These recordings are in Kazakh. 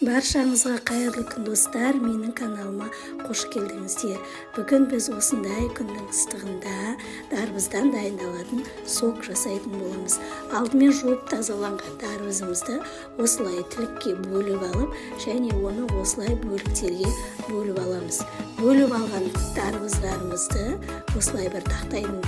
Баршаңызға қайырлы күн достар, менің каналыма қош келдіңіздер. Бүгін біз осындай күннің ыстығында дарбыздан дайындалатын сок жасайтын боламыз. Алдымен жуып тазаланған дарбызымызды осылай тілікке бөліп алып, және оны осылай бөліктерге бөліп аламыз. Бөліп алған дарбыздарымызды осылай бір тақтайдың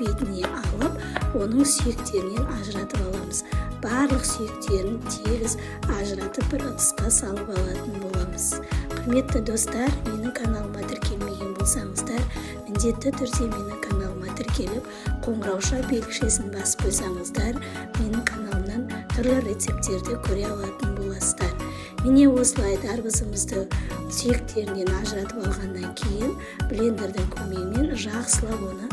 бетіне алып, оның сүйектерінен ажыратып аламыз. Барлық сүйектерін тегіс ажыратып бір ыдысқа салып алатын боламыз. Құрметті достар, менің каналыма тіркелмеген болсаңыздар, міндетті түрде менің каналыма тіркеліп, қоңырауша белгішесін басып қойсаңыздар, менің каналымнан түрлі рецептерді көре алатын боласыздар. Міне осылай дарбызымызды сүйектерінен ажыратып алғаннан кейін блендердің көмегімен жақсылап оны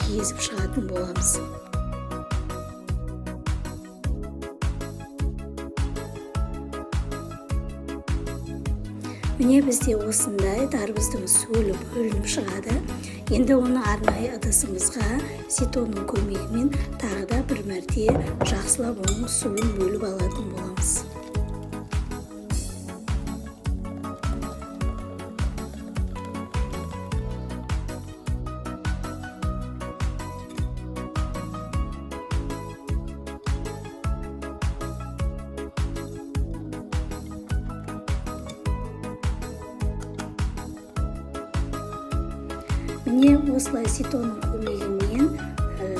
езіп шығатын боламыз. Міне бізде осындай дарбыздың сөлі бөлініп шығады. Енді оны арнайы ыдысымызға ситоның көмегімен тағы да бір мәрте жақсылап оның суын бөліп алатын боламыз. Міне осылай ситоның көмегімен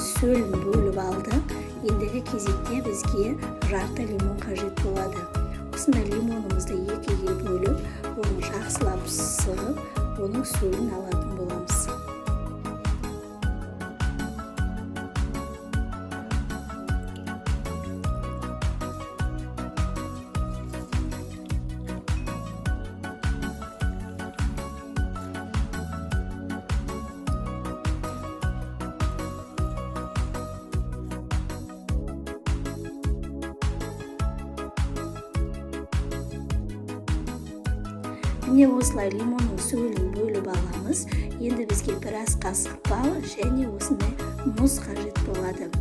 сөлін бөліп алдық. Ендігі кезекте бізге жарты лимон қажет болады. Осындай лимонымызды екіге бөліп, оны жақсылап сығып, оның сөлін алатын боламыз. Міне осылай лимонның сөлін бөліп аламыз. Енді бізге біраз қасық бал және осындай мұз қажет болады.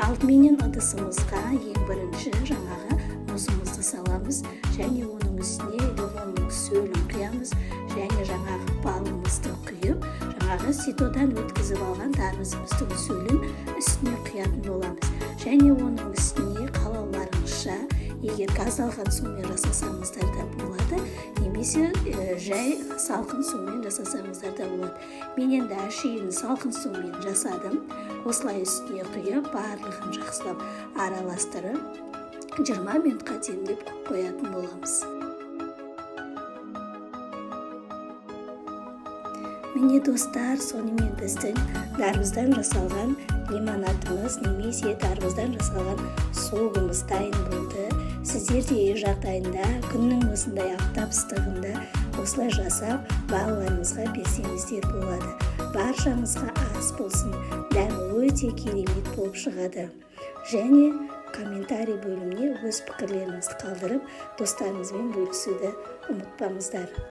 Алдыменен ыдысымызға ең бірінші жаңағы мұзымызды саламыз, және оның үстіне лимонның сөлін құямыз, және жаңағы балымызды құйып, жаңағы ситодан өткізіп алған дарбызымыздың сөлін үстіне құятын боламыз. Және оның үстіне қалауларыңызша, егер газдалған сумен жасасаңыздар да болады, немесе жай салқын сумен жасасаңыздар да болады. Мен енді әшейін салқын сумен жасадым. Осылай үстіне құйып, барлығын жақсылап араластырып, 20 минутқа демдеп қоятын боламыз. Міне достар, сонымен біздің дарбыздан жасалған лимонадымыз немесе дарбыздан жасалған согымыз дайын болды. Сіздер де үй жағдайында күннің осындай аптап ыстығында осылай жасап балаларыңызға берсеңіздер болады. Баршаңызға ас болсын, дәмі өте керемет болып шығады. Және комментарий бөліміне өз пікірлеріңізді қалдырып, достарыңызбен бөлісуді ұмытпаңыздар.